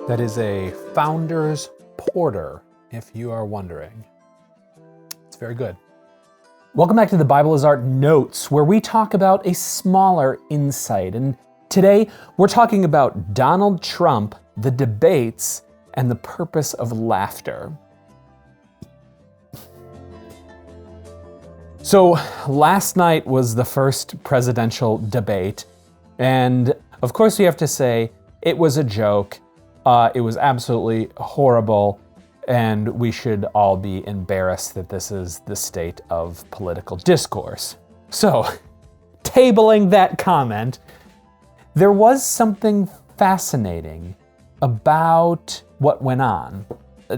That is a Founder's Porter, if you are wondering. It's very good. Welcome back to the Bible is Art Notes, where we talk about a smaller insight. And today we're talking about Donald Trump, the debates, and the purpose of laughter. So last night was the first presidential debate, and of course we have to say it was a joke. It was absolutely horrible, and we should all be embarrassed that this is the state of political discourse. So, tabling that comment, there was something fascinating about what went on.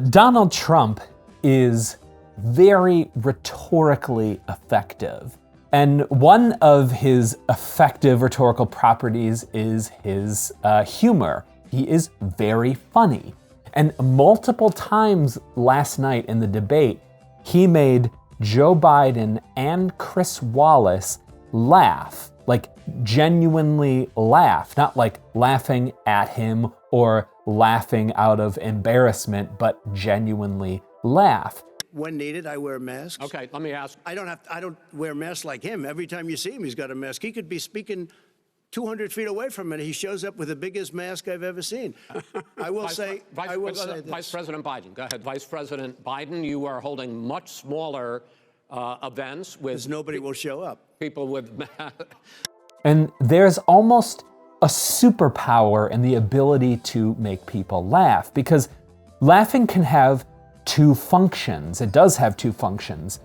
Donald Trump is very rhetorically effective. And one of his effective rhetorical properties is his humor. He is very funny. And multiple times last night in the debate, he made Joe Biden and Chris Wallace laugh, like genuinely laugh, not like laughing at him or laughing out of embarrassment, but genuinely laugh. When needed, I wear masks. Okay, let me ask. I don't wear masks like him. Every time you see him, he's got a mask. He could be speaking 200 feet away from it. He shows up with the biggest mask I've ever seen. I will say this. Vice President Biden, go ahead. Vice President Biden, you are holding much smaller events with... Because nobody will show up. People with... And there's almost a superpower in the ability to make people laugh, because laughing can have two functions. It does have two functions.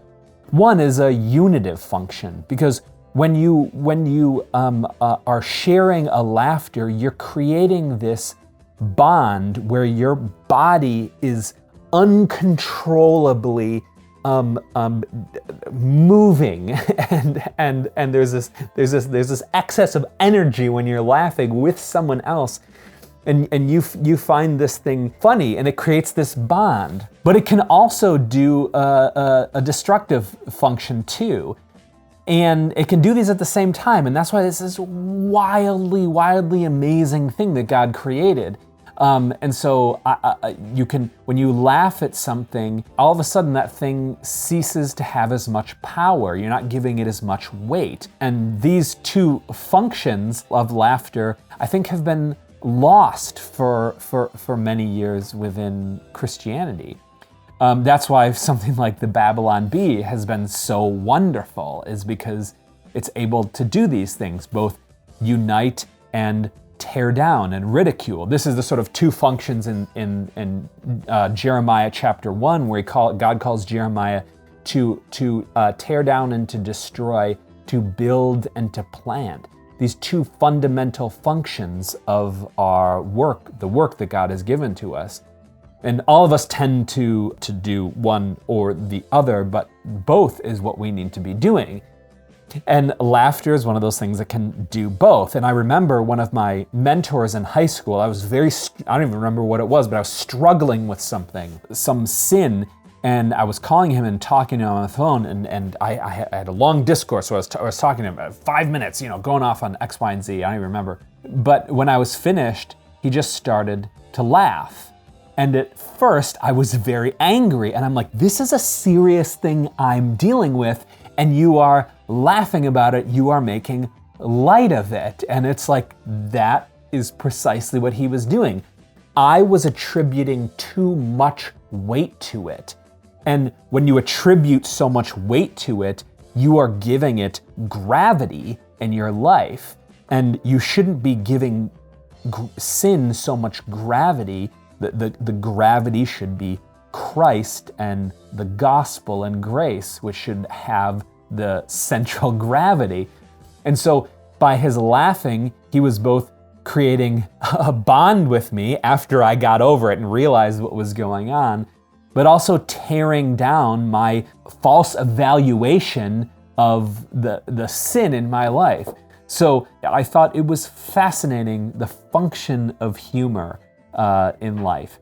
One is a unitive function, because when you are sharing a laughter, you're creating this bond where your body is uncontrollably moving, and there's this excess of energy when you're laughing with someone else. And you find this thing funny, and it creates this bond. But it can also do a destructive function too. And it can do these at the same time, and that's why this is wildly amazing thing that God created. And so you can, when you laugh at something, all of a sudden that thing ceases to have as much power. You're not giving it as much weight. And these two functions of laughter, I think, have been lost for many years within Christianity. That's why something like the Babylon Bee has been so wonderful, is because it's able to do these things, both unite and tear down and ridicule. This is the sort of two functions in Jeremiah chapter 1, where God calls Jeremiah to tear down and to destroy, to build and to plant. These two fundamental functions of our work, the work that God has given to us. And all of us tend to do one or the other, but both is what we need to be doing. And laughter is one of those things that can do both. And I remember one of my mentors in high school, I don't even remember what it was, but I was struggling with something, some sin, and I was calling him and talking to him on the phone, and I had a long discourse, so I was talking to him about 5 minutes, going off on X, Y, and Z, I don't even remember. But when I was finished, he just started to laugh. And at first, I was very angry, and I'm like, this is a serious thing I'm dealing with, and you are laughing about it, you are making light of it. And it's like, that is precisely what he was doing. I was attributing too much weight to it. And when you attribute so much weight to it, you are giving it gravity in your life. And you shouldn't be giving sin so much gravity. The gravity should be Christ and the gospel and grace, which should have the central gravity. And so by his laughing, he was both creating a bond with me after I got over it and realized what was going on, but also tearing down my false evaluation of the sin in my life. So I thought it was fascinating, the function of humor in life.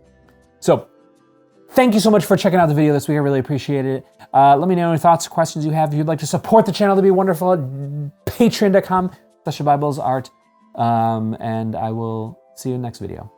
So thank you so much for checking out the video this week. I really appreciate it. Let me know any thoughts, questions you have. If you'd like to support the channel, that'd be wonderful at patreon.com/BiblesArt. And I will see you in the next video.